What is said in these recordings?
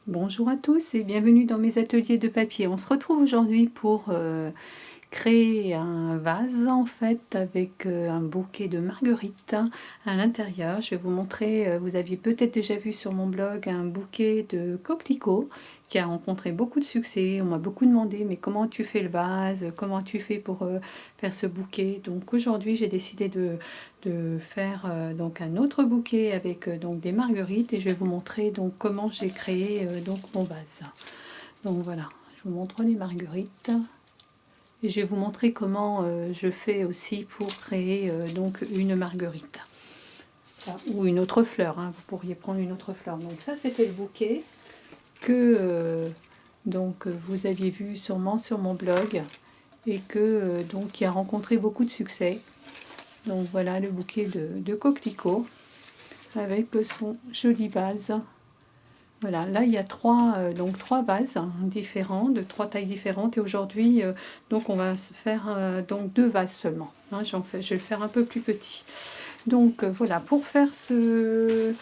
Bonjour à tous et bienvenue dans mes ateliers de papier. On se retrouve aujourd'hui pour créer un vase en fait avec un bouquet de marguerites à l'intérieur. Je vais vous montrer, vous aviez peut-être déjà vu sur mon blog un bouquet de coquelicots qui a rencontré beaucoup de succès. On m'a beaucoup demandé mais comment tu fais le vase, comment tu fais pour faire ce bouquet. Donc aujourd'hui j'ai décidé de faire donc un autre bouquet avec donc des marguerites et je vais vous montrer donc comment j'ai créé donc mon vase. Donc voilà, je vous montre les marguerites. Et je vais vous montrer comment je fais aussi pour créer donc une marguerite. Enfin, ou une autre fleur, hein. Vous pourriez prendre une autre fleur. Donc ça c'était le bouquet que donc vous aviez vu sûrement sur mon blog et que donc qui a rencontré beaucoup de succès. Donc voilà le bouquet de coquelicots avec son joli vase. Voilà, là il y a donc trois vases différents, de trois tailles différentes. Et aujourd'hui, donc on va se faire donc deux vases seulement. Hein, je vais le faire un peu plus petit. Donc voilà, pour faire ce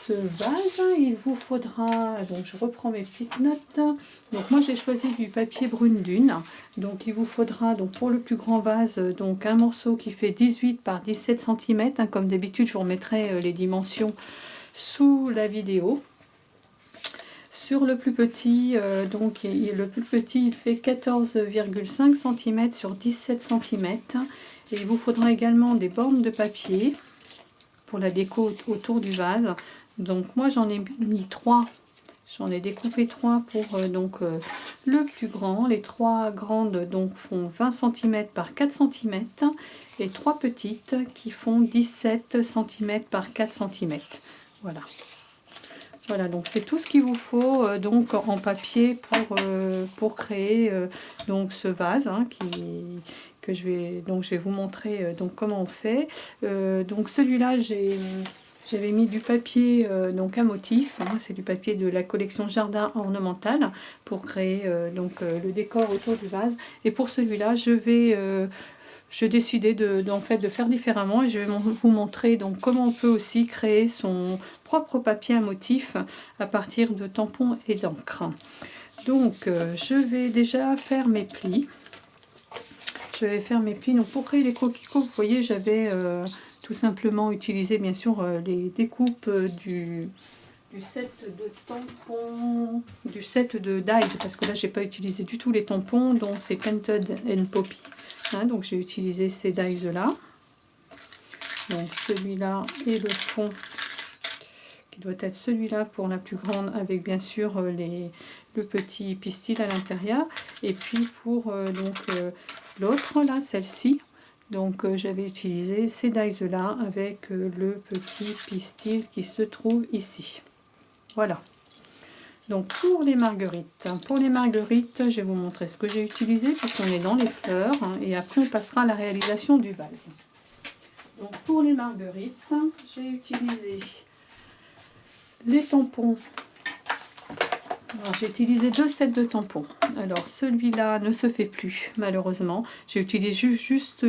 vase, il vous faudra, donc je reprends mes petites notes. Donc moi j'ai choisi du papier brune dune. Donc il vous faudra donc pour le plus grand vase donc un morceau qui fait 18 par 17 cm. Hein, comme d'habitude, je vous remettrai les dimensions sous la vidéo. Sur le plus petit, le plus petit il fait 14,5 cm sur 17 cm. Et il vous faudra également des bornes de papier pour la déco autour du vase. Donc moi j'en ai mis 3, j'en ai découpé 3 pour le plus grand. Les 3 grandes donc font 20 cm par 4 cm et 3 petites qui font 17 cm par 4 cm. Voilà. Voilà, donc c'est tout ce qu'il vous faut donc en papier pour créer donc ce vase hein, que je vais vous montrer donc comment on fait. Donc celui-là j'avais mis du papier donc à motif, hein, c'est du papier de la collection Jardin Ornemental pour créer le décor autour du vase. Et pour celui-là j'ai décidé de faire différemment et je vais vous montrer donc comment on peut aussi créer son propre papier à motif à partir de tampons et d'encre. Donc je vais déjà faire mes plis. Donc pour créer les coquelicots, vous voyez, j'avais tout simplement utilisé bien sûr les découpes du set de tampons, du set de dies, parce que là j'ai pas utilisé du tout les tampons, donc c'est Painted and Poppy. Hein, donc j'ai utilisé ces dies là. Donc celui-là et le fond qui doit être celui-là pour la plus grande avec bien sûr le petit pistil à l'intérieur. Et puis pour l'autre là, celle-ci, donc j'avais utilisé ces dies là avec le petit pistil qui se trouve ici. Voilà. Donc pour les marguerites, je vais vous montrer ce que j'ai utilisé puisqu'on est dans les fleurs hein, et après on passera à la réalisation du vase. Donc pour les marguerites, j'ai utilisé les tampons. J'ai utilisé 2 sets de tampons. Alors celui-là ne se fait plus malheureusement. J'ai utilisé juste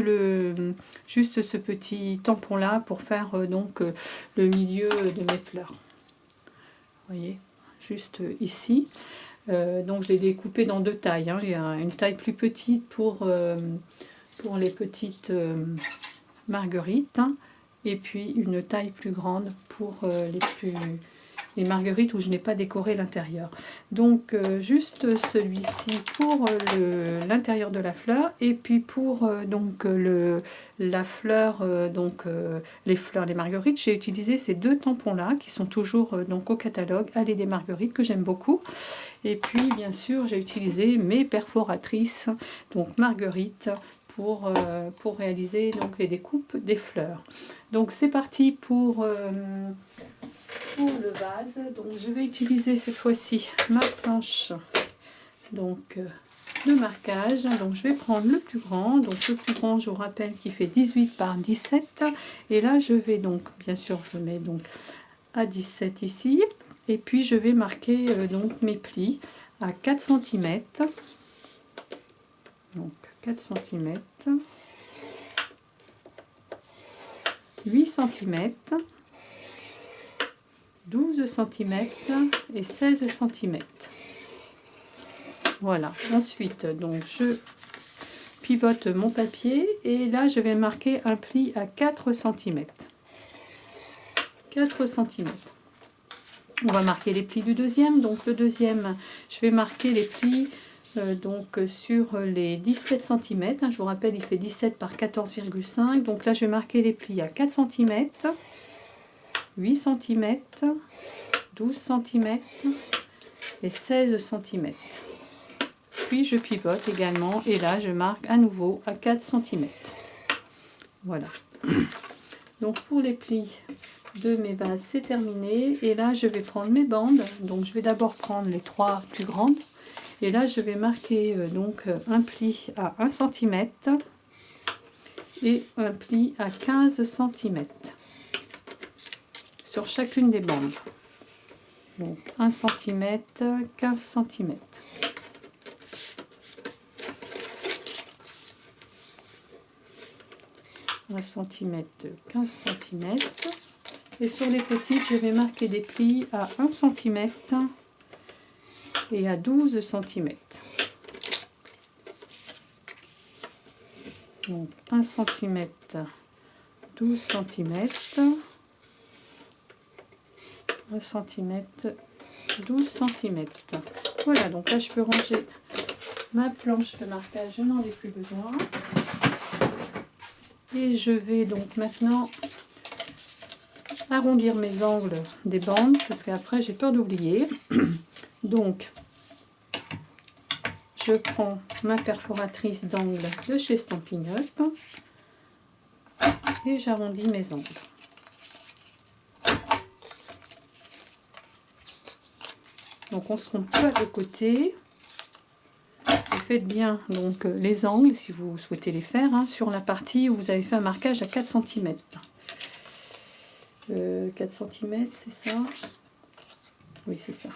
ce petit tampon là pour faire le milieu de mes fleurs. Vous voyez, juste ici. Donc je l'ai découpé dans 2 tailles. Hein. J'ai une taille plus petite pour les petites marguerites hein, et puis une taille plus grande pour les marguerites où je n'ai pas décoré l'intérieur. Donc juste celui-ci pour l'intérieur de la fleur et puis pour la fleur, les marguerites, j'ai utilisé ces 2 tampons là qui sont toujours au catalogue Allée des Marguerites que j'aime beaucoup. Et puis bien sûr j'ai utilisé mes perforatrices, donc marguerites, pour réaliser les découpes des fleurs. Donc c'est parti pour le vase. Donc je vais utiliser cette fois-ci ma planche de marquage. Donc je vais prendre le plus grand. Donc le plus grand, je vous rappelle, qui fait 18 par 17. Et là je vais bien sûr je mets à 17 ici. Et puis je vais marquer mes plis à 4 cm. Donc 4 cm. 8 cm. 12 cm et 16 cm. Voilà. Ensuite, donc je pivote mon papier et là je vais marquer un pli à 4 cm. 4 cm. On va marquer les plis du deuxième. Donc le deuxième, je vais marquer les plis donc sur les 17 cm. Je vous rappelle, il fait 17 par 14,5. Donc là, je vais marquer les plis à 4 cm, 8 cm, 12 cm et 16 cm. Puis je pivote également et là, je marque à nouveau à 4 cm. Voilà. Donc pour les plis de mes vases, c'est terminé. Et là, je vais prendre mes bandes. Donc je vais d'abord prendre les 3 plus grandes. Et là, je vais marquer donc un pli à 1 cm et un pli à 15 cm sur chacune des bandes. Donc 1 cm, 15 cm. Un centimètre, 15 cm. Et sur les petites, je vais marquer des plis à 1 cm et à 12 cm. Donc 1 cm, 12 cm, 1 cm, 12 cm. Voilà, donc là je peux ranger ma planche de marquage, je n'en ai plus besoin. Et je vais donc maintenant arrondir mes angles des bandes, parce qu'après j'ai peur d'oublier. Donc je prends ma perforatrice d'angle de chez Stampin' Up et j'arrondis mes angles. Donc on se trompe pas de côté. Vous faites bien donc les angles si vous souhaitez les faire hein, sur la partie où vous avez fait un marquage à 4 cm. 4 cm, c'est ça? Oui, c'est ça.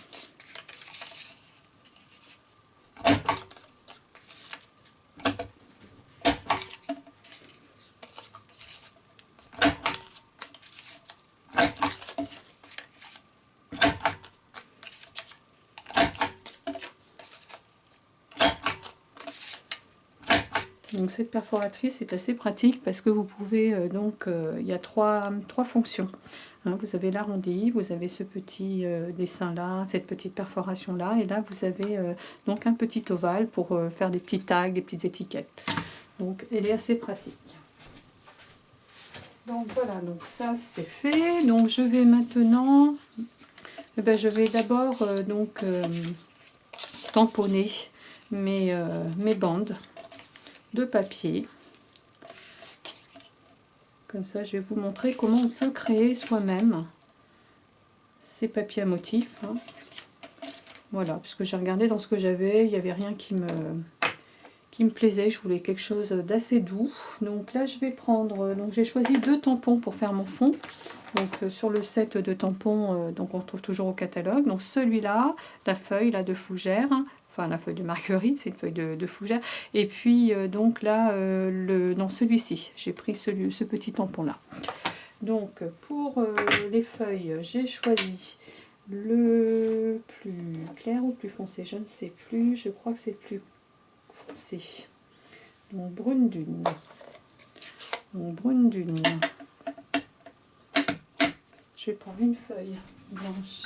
Donc cette perforatrice est assez pratique parce que vous pouvez il y a trois fonctions. Hein, vous avez l'arrondi, vous avez ce petit dessin là, cette petite perforation là, et là vous avez donc un petit ovale pour faire des petits tags, des petites étiquettes. Donc elle est assez pratique. Donc voilà, donc ça c'est fait. Donc je vais maintenant, je vais d'abord tamponner mes bandes de papier. Comme ça, je vais vous montrer comment on peut créer soi-même ces papiers à motifs. Hein. Voilà, puisque j'ai regardé dans ce que j'avais, il n'y avait rien qui me plaisait. Je voulais quelque chose d'assez doux. Donc là, je vais prendre, donc j'ai choisi 2 tampons pour faire mon fond. Donc sur le set de tampons, donc on retrouve toujours au catalogue. Donc celui-là, la feuille là de fougère. Enfin, la feuille de marguerite, c'est une feuille de fougère. Et puis, donc là, dans celui-ci, j'ai pris ce petit tampon-là. Donc, pour les feuilles, j'ai choisi le plus clair ou plus foncé, je ne sais plus. Je crois que c'est plus foncé. Donc, brune dune. Donc, brune dune. Je vais prendre une feuille blanche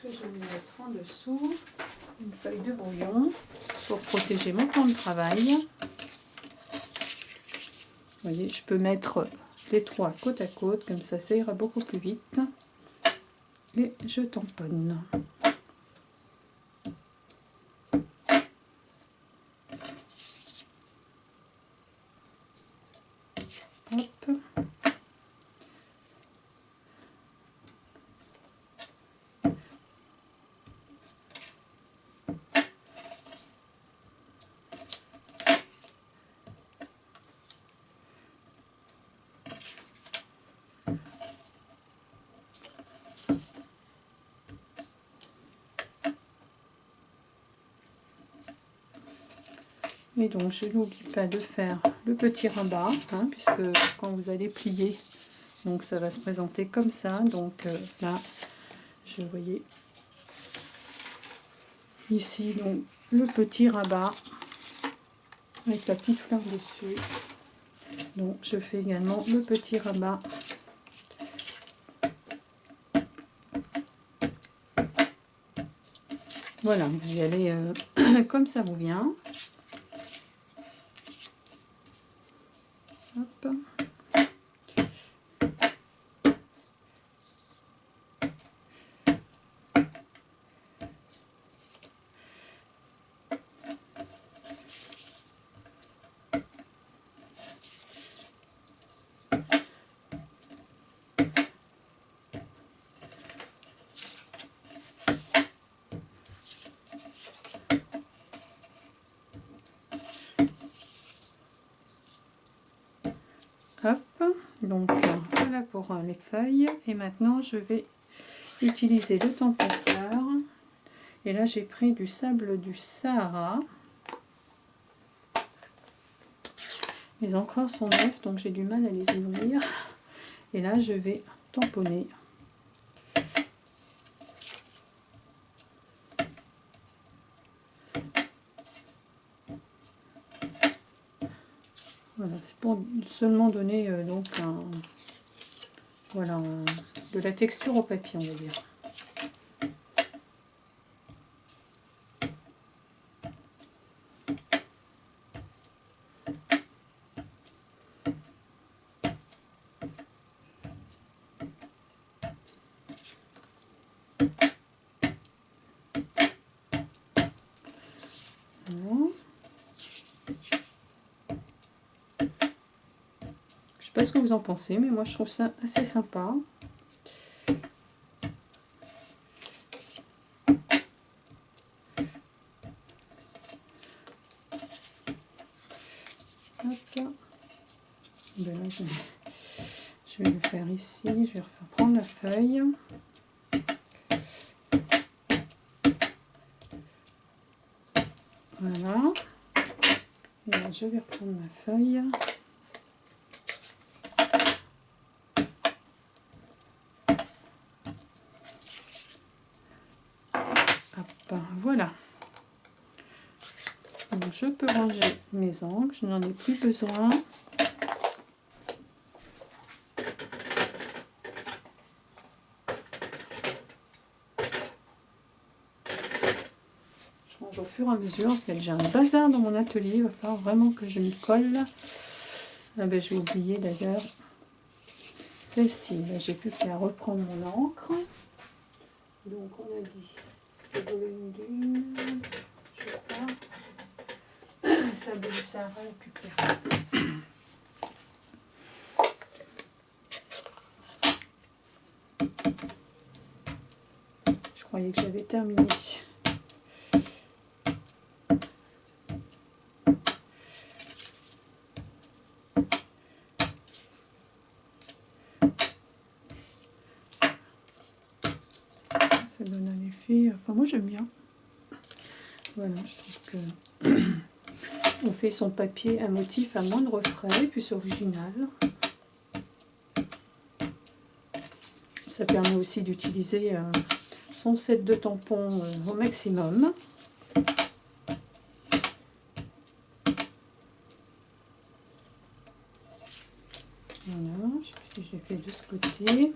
que je vais mettre en dessous. Une feuille de brouillon pour protéger mon plan de travail. Vous voyez, je peux mettre les 3 côte à côte, comme ça ira beaucoup plus vite. Et je tamponne. Hop. Et donc je n'oublie pas de faire le petit rabat, hein, puisque quand vous allez plier, Donc ça va se présenter comme ça. Donc là, je voyais ici donc le petit rabat avec la petite fleur dessus. Donc je fais également le petit rabat. Voilà, vous y allez comme ça vous vient. Hop. Hop, donc voilà pour les feuilles. Et maintenant je vais utiliser le tampon fleur. Et là j'ai pris du sable du Sahara. Les encreurs sont neufs, donc j'ai du mal à les ouvrir. Et là je vais tamponner. Voilà, c'est pour seulement donner donc voilà, de la texture au papier, on va dire. Voilà. Je sais pas ce que vous en pensez, mais moi je trouve ça assez sympa. Hop. Ben là, je vais le faire ici, je vais refaire prendre la feuille. Voilà. Et là, je vais reprendre ma feuille. Hop, voilà. Donc, je peux ranger mes encres, je n'en ai plus besoin. Je range au fur et à mesure, parce que j'ai un bazar dans mon atelier, il va falloir vraiment que je m'y colle. Ah ben, j'ai oublié d'ailleurs celle-ci, j'ai plus qu'à reprendre mon encre. Donc on a dit c'est volume d'une, je crois. Sable du Sahara est plus clair. Je croyais que j'avais terminé. Ça donne un effet, enfin moi j'aime bien. Voilà, je trouve que on fait son papier un motif à moindre frais, plus original. Ça permet aussi d'utiliser son set de tampons au maximum. Voilà, je sais pas si j'ai fait de ce côté.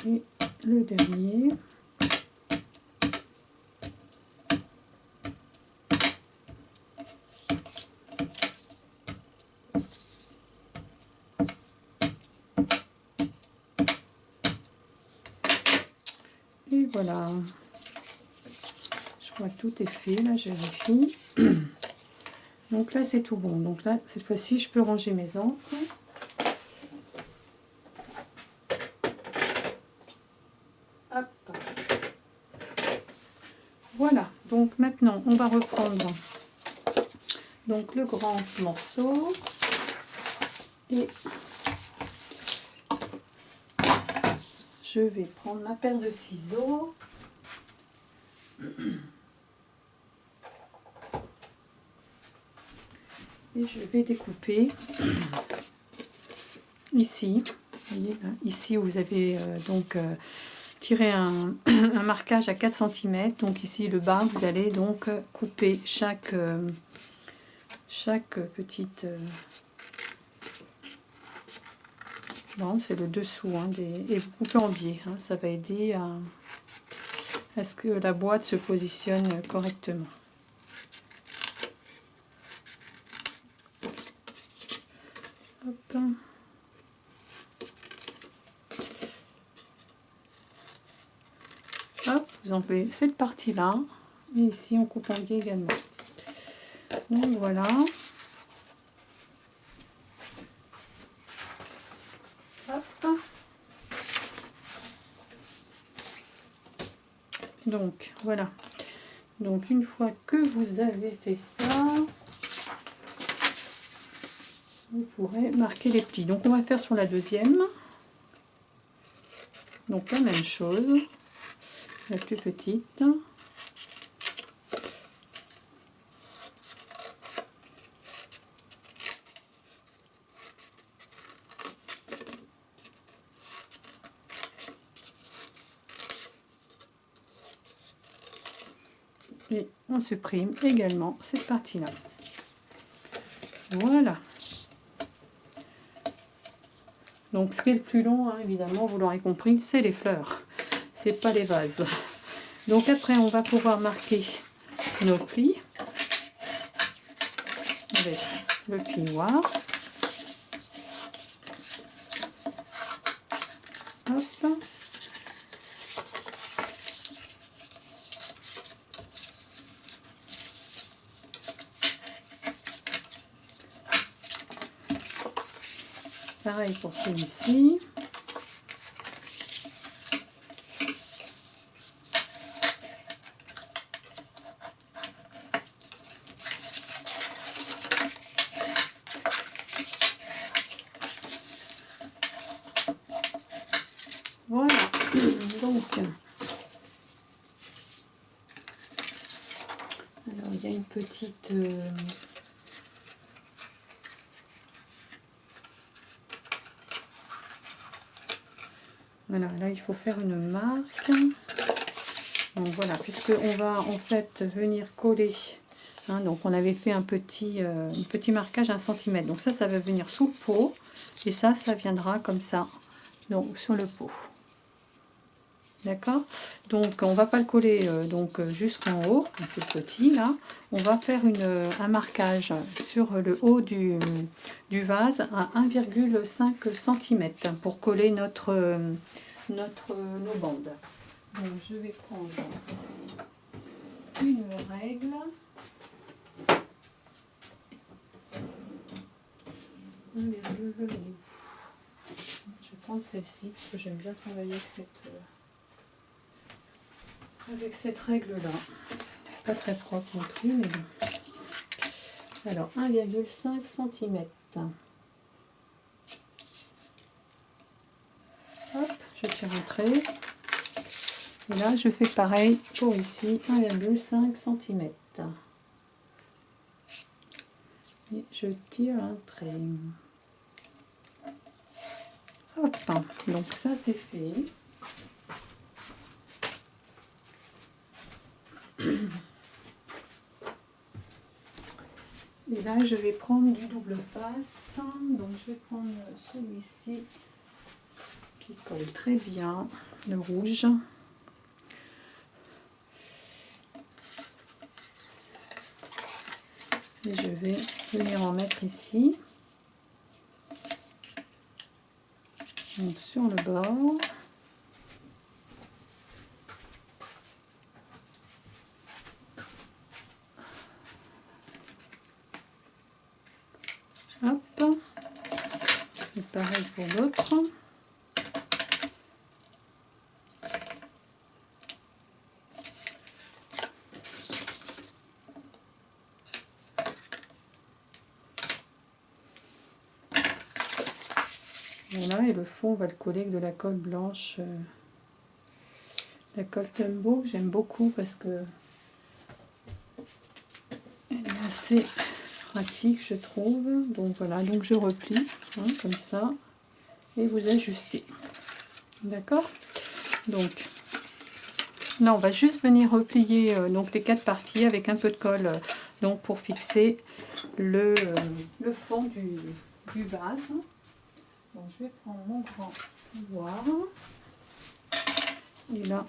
Et le dernier. Et voilà. Je crois que tout est fait, là, je vérifie. Donc là, c'est tout bon. Donc là, cette fois-ci, je peux ranger mes encres. Hop. Voilà. Donc maintenant, on va reprendre donc le grand morceau. Et je vais prendre ma paire de ciseaux. Et je vais découper ici. Vous voyez, là, ici où vous avez tiré un marquage à 4 cm. Donc ici le bas, vous allez donc couper chaque petite... non, c'est le dessous. Hein, et vous coupez en biais. Hein, ça va aider à ce que la boîte se positionne correctement. Hop. Hop, vous enlevez cette partie-là. Et ici, on coupe en biais également. Donc voilà. Hop. Donc voilà. Donc une fois que vous avez fait ça, vous pourrez marquer les plis. Donc on va faire sur la deuxième. Donc la même chose, la plus petite. Et on supprime également cette partie-là. Voilà. Donc ce qui est le plus long, hein, évidemment, vous l'aurez compris, c'est les fleurs. C'est pas les vases. Donc après, on va pouvoir marquer nos plis avec le pli noir. Hop. Pareil pour celui-ci. Voilà. Donc, alors il y a une petite... Voilà, là il faut faire une marque. Donc voilà, puisque on va en fait venir coller. Hein, donc on avait fait un petit marquage 1 cm. Donc ça va venir sous le pot. Et ça viendra comme ça. Donc sur le pot. D'accord. Donc on va pas le coller jusqu'en haut. C'est petit là. On va faire un marquage sur le haut du vase à 1,5 cm pour coller nos bandes. Donc je vais prendre une règle. Je vais prendre celle-ci parce que j'aime bien travailler avec cette règle-là. Pas très propre non plus, mais bon. Alors 1,5 cm. Hop, je tire un trait. Et là, je fais pareil pour ici, 1,5 cm. Et je tire un trait. Hop, donc ça c'est fait. Et là, je vais prendre du double face. Donc, je vais prendre celui-ci qui colle très bien, le rouge. Et je vais venir en mettre ici. Donc, sur le bord. Hop. Et pareil pour l'autre. Voilà, et le fond, on va le coller avec de la colle blanche. La colle Tombow, que j'aime beaucoup parce que elle est assez pratique, je trouve. Donc voilà, donc je replie hein, comme ça et vous ajustez. D'accord? Donc là, on va juste venir replier donc les 4 parties avec un peu de colle donc pour fixer le fond du vase. Donc je vais prendre mon grand pouvoir et là,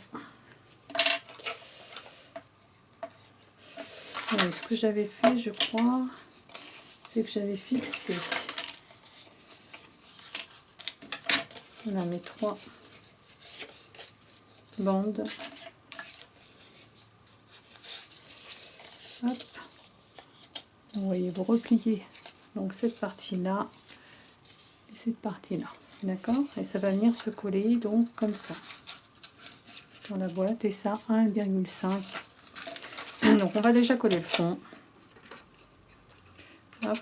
ce que j'avais fait, je crois, c'est que j'avais fixé voilà, mes 3 bandes. Hop. Vous voyez, vous repliez donc cette partie là et cette partie là, d'accord, et ça va venir se coller donc comme ça dans la boîte, et ça 1,5. Donc on va déjà coller le fond. Hop.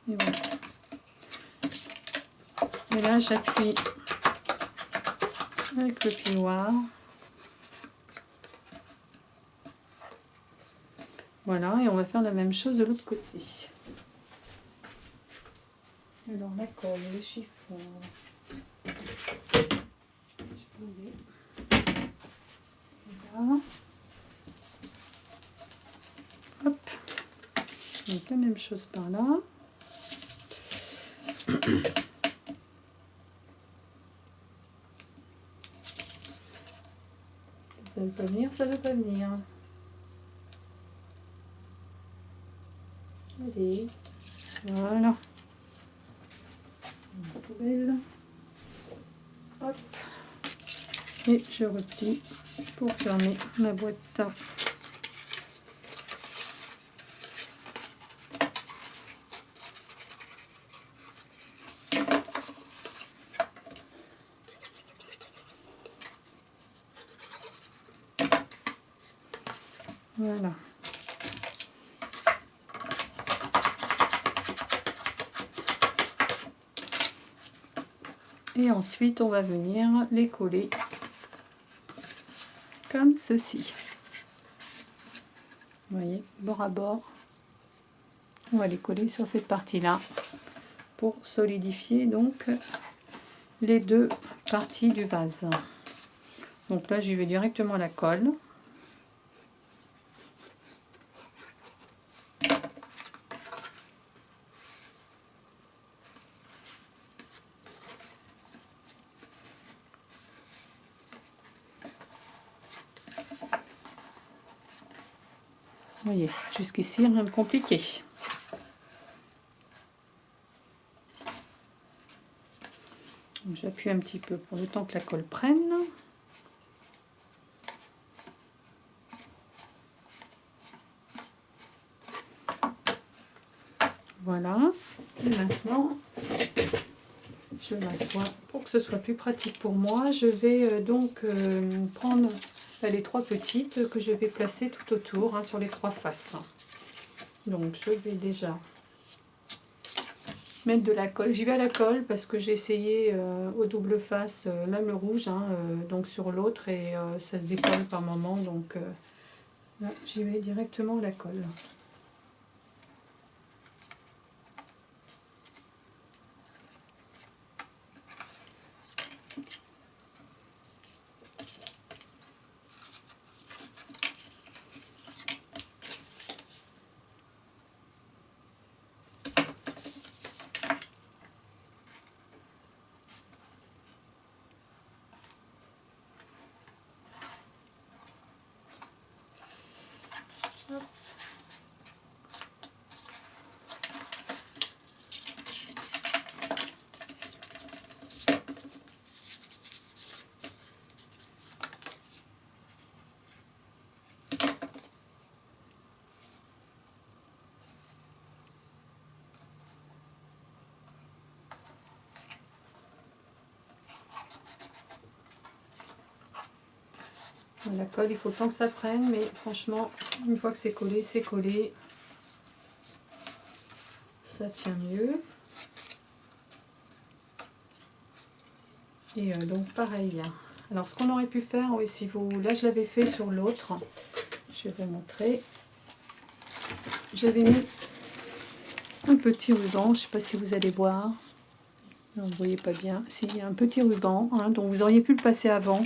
Et voilà. Et là j'appuie avec le plioir. Voilà, et on va faire la même chose de l'autre côté. Alors la colle, le chiffon. Voilà. Hop. Donc la même chose par là. Ça veut pas venir, ça veut pas venir. Allez, voilà. Une poubelle. Hop. Et je replie pour fermer ma boîte. Voilà. Et ensuite, on va venir les coller comme ceci. Vous voyez, bord à bord. On va les coller sur cette partie-là pour solidifier donc les 2 parties du vase. Donc là, j'y vais directement à la colle. Vous voyez, jusqu'ici, rien de compliqué. J'appuie un petit peu pour le temps que la colle prenne. Voilà. Et maintenant, je m'assois pour que ce soit plus pratique pour moi. Je vais donc prendre les 3 petites que je vais placer tout autour hein, sur les 3 faces. Donc je vais déjà mettre de la colle. J'y vais à la colle parce que j'ai essayé aux doubles faces, même le rouge, hein, donc sur l'autre, et ça se décolle par moment. Donc là, j'y vais directement à la colle. La colle, il faut le temps que ça prenne, mais franchement, une fois que c'est collé, ça tient mieux. Et donc pareil, Alors ce qu'on aurait pu faire, oui, si vous, là je l'avais fait sur l'autre, je vais vous montrer. J'avais mis un petit ruban, je ne sais pas si vous allez voir, vous ne voyez pas bien, s'il y a un petit ruban, hein, donc vous auriez pu le passer avant,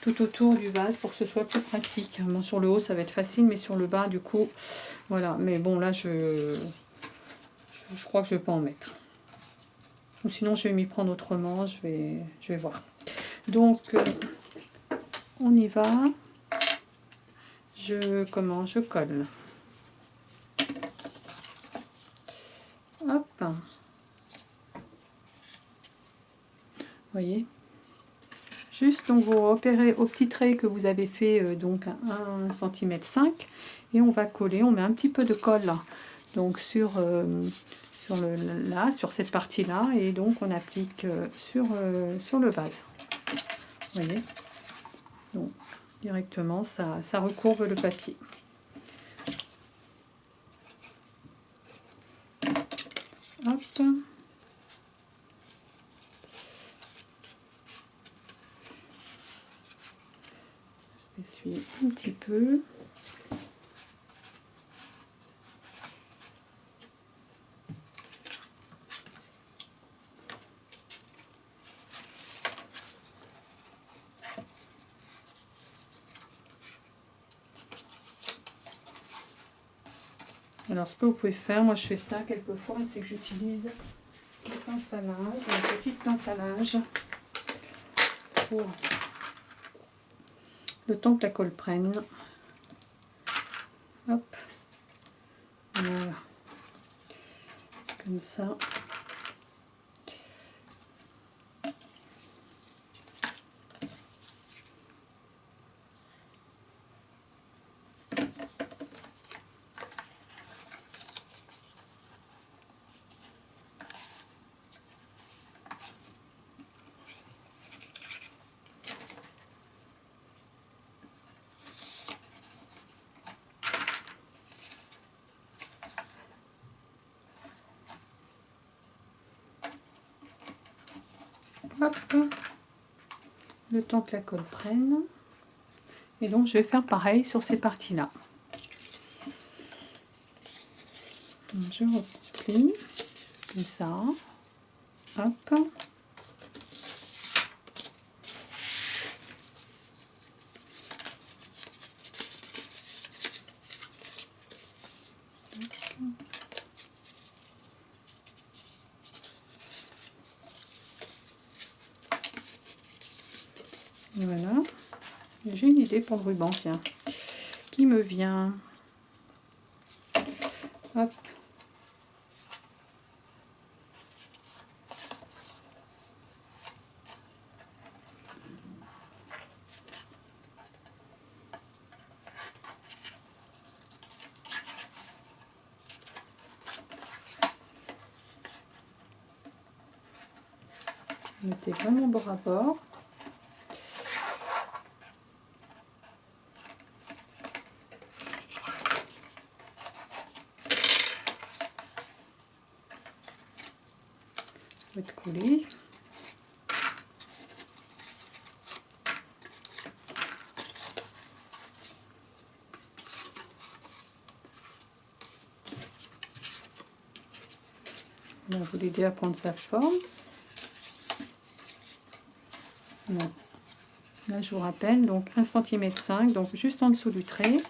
tout autour du vase pour que ce soit plus pratique. Bon, sur le haut ça va être facile, mais sur le bas du coup, voilà, mais bon là je crois que je vais pas en mettre. Ou sinon je vais m'y prendre autrement, je vais voir. Donc on y va, je colle. Hop. Voyez, juste donc vous repérez au petit trait que vous avez fait donc 1,5 cm et on va coller, on met un petit peu de colle là, donc sur cette partie là, et donc on applique sur le vase. Vous voyez, donc directement ça recourbe le papier. Hop. Essuyer un petit peu. Alors ce que vous pouvez faire, moi je fais ça quelquefois, c'est que j'utilise une pince à linge, une petite pince à linge pour le temps que la colle prenne. Hop, voilà, comme ça. Hop, le temps que la colle prenne. Et donc je vais faire pareil sur ces parties là. Je replie comme ça. Hop. Voilà. J'ai une idée pour le ruban, tiens, qui me vient. Hop. Mettez vraiment bord à bord. Être collé. Là, vous l'aidez à prendre sa forme. Bon. Là, je vous rappelle, donc 1,5 cm, donc juste en dessous du trait.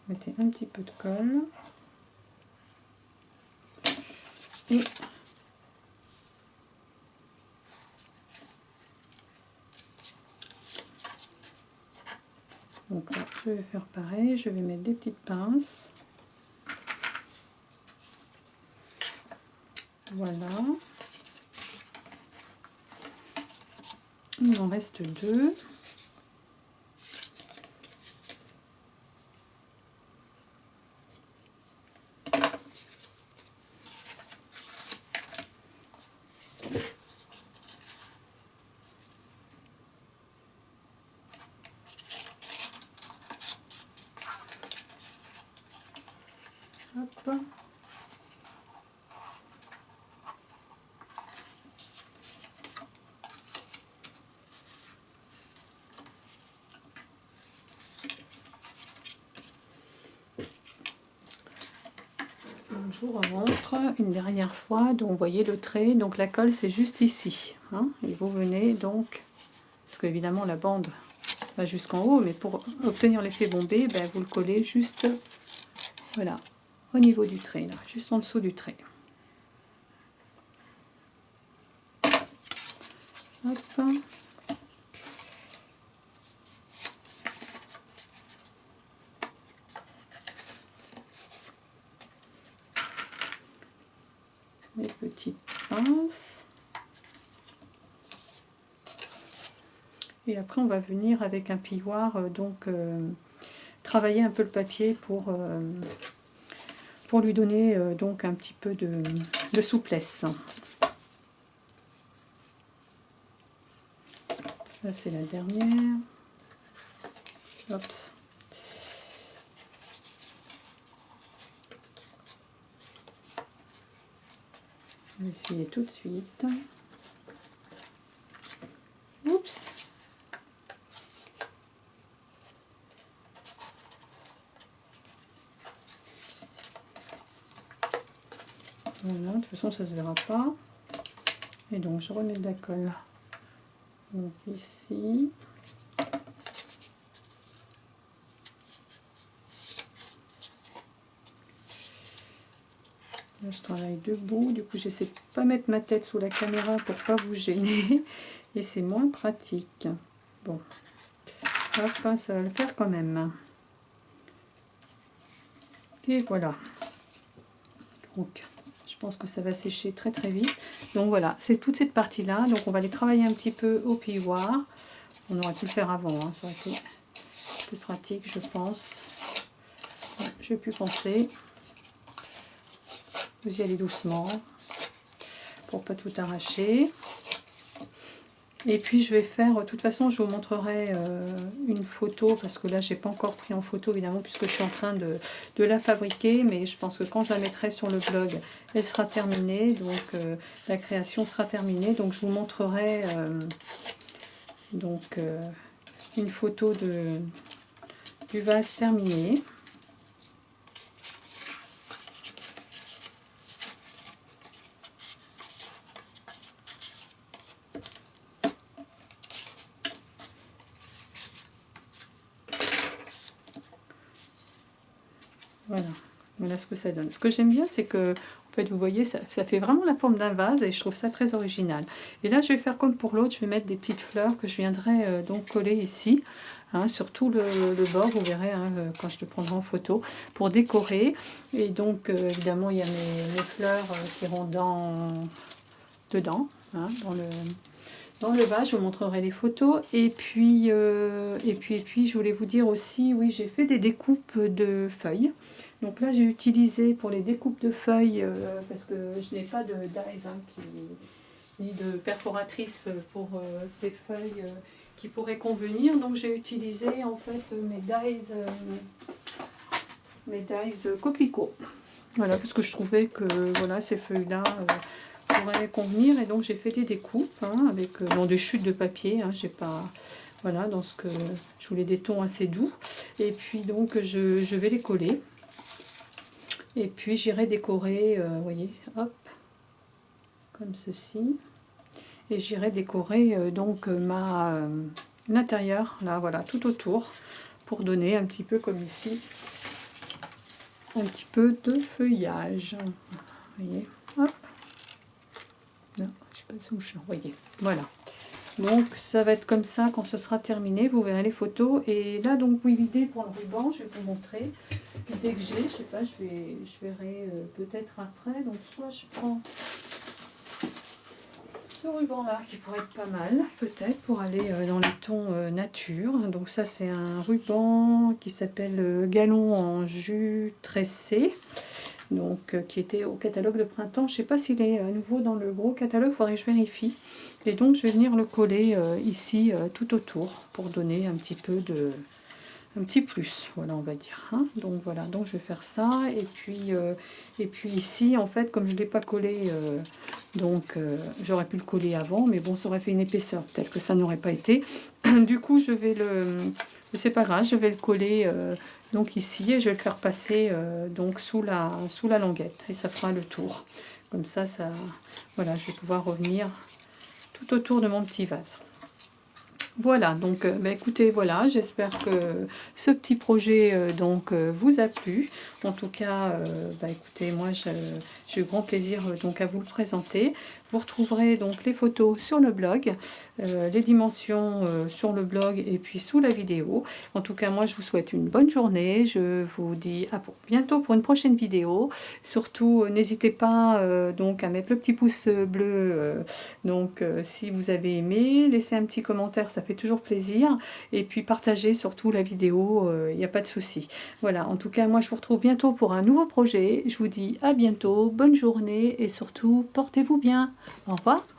Mettez un petit peu de colle. Et donc là, je vais faire pareil, je vais mettre des petites pinces. Voilà. Il en reste 2. Hop. Donc, je vous remontre une dernière fois. Donc vous voyez le trait, donc la colle c'est juste ici, hein, et vous venez donc, parce qu'évidemment la bande va jusqu'en haut, mais pour obtenir l'effet bombé, ben, vous le collez juste, voilà, au niveau du trait, là, juste en dessous du trait. Hop. Les petites pinces. Et après on va venir avec un plioir, travailler un peu le papier pour lui donner donc un petit peu de souplesse. Là c'est la dernière. Oups. On va essuyer tout de suite. Oups. Voilà, de toute façon ça se verra pas. Et donc je remets de la colle. Donc ici. Là, je travaille debout, du coup j'essaie de pas mettre ma tête sous la caméra pour pas vous gêner. Et c'est moins pratique. Bon, hop, ça va le faire quand même. Et voilà. Donc, je pense que ça va sécher très très vite. Donc voilà, c'est toute cette partie-là. Donc on va les travailler un petit peu au plioir. On aurait pu le faire avant, hein. Ça aurait été plus pratique, je pense. Ouais, j'ai pu penser. Vous y allez doucement pour pas tout arracher. Et puis je vais faire, de toute façon je vous montrerai une photo, parce que là j'ai pas encore pris en photo évidemment puisque je suis en train de la fabriquer, mais je pense que quand je la mettrai sur le blog, elle sera terminée, donc la création sera terminée, donc je vous montrerai une photo du vase terminé. Voilà ce que ça donne. Ce que j'aime bien, c'est que, en fait, vous voyez, ça fait vraiment la forme d'un vase et je trouve ça très original. Et là, je vais faire comme pour l'autre, je vais mettre des petites fleurs que je viendrai donc coller ici, hein, sur tout le bord, vous verrez hein, quand je te prendrai en photo, pour décorer. Et donc, évidemment, il y a mes fleurs qui iront dedans, hein, dans le vase. Je vous montrerai les photos. Et puis, je voulais vous dire aussi, oui, j'ai fait des découpes de feuilles. Donc là, j'ai utilisé pour les découpes de feuilles, parce que je n'ai pas de dies ni de perforatrice pour ces feuilles qui pourraient convenir. Donc j'ai utilisé en fait mes dies coquelicots. Voilà, parce que je trouvais que voilà, ces feuilles-là pourraient convenir. Et donc j'ai fait des découpes hein, avec dans des chutes de papier. Hein, j'ai pas... Voilà, dans ce que je voulais des tons assez doux. Et puis donc je vais les coller. Et puis j'irai décorer, vous voyez, hop, comme ceci. Et j'irai décorer l'intérieur, là, voilà, tout autour, pour donner un petit peu comme ici, un petit peu de feuillage. Vous voyez, hop. Non, je sais pas où je suis, vous voyez, voilà. Donc ça va être comme ça quand ce sera terminé, vous verrez les photos. Et là donc oui, l'idée pour le ruban, je vais vous montrer. Dès que j'ai, je sais pas, je verrai peut-être après. Donc soit je prends ce ruban là qui pourrait être pas mal, peut-être pour aller dans les tons nature. Donc ça c'est un ruban qui s'appelle Galon en jus tressé. Donc qui était au catalogue de printemps. Je sais pas s'il est à nouveau dans le gros catalogue, il faudrait que je vérifie. Et donc je vais venir le coller ici tout autour pour donner un petit peu de... un petit plus, voilà on va dire. Hein. Donc voilà, donc je vais faire ça. Et puis ici, en fait, comme je ne l'ai pas collé, j'aurais pu le coller avant, mais bon, ça aurait fait une épaisseur. Peut-être que ça n'aurait pas été. Du coup, je vais c'est pas grave, je vais le coller donc ici et je vais le faire passer donc sous la languette et ça fera le tour. Comme ça, voilà, je vais pouvoir revenir tout autour de mon petit vase. Voilà, donc écoutez, voilà, j'espère que ce petit projet donc vous a plu. En tout cas, écoutez, moi j'ai eu grand plaisir donc à vous le présenter. Vous retrouverez donc les photos sur le blog, les dimensions sur le blog et puis sous la vidéo. En tout cas, moi je vous souhaite une bonne journée. Je vous dis à bientôt pour une prochaine vidéo. Surtout, n'hésitez pas donc à mettre le petit pouce bleu. Donc si vous avez aimé, laissez un petit commentaire, ça fait toujours plaisir. Et puis partagez surtout la vidéo, il n'y a pas de souci. Voilà, en tout cas, moi je vous retrouve bientôt pour un nouveau projet. Je vous dis à bientôt, bonne journée et surtout portez-vous bien. Au revoir.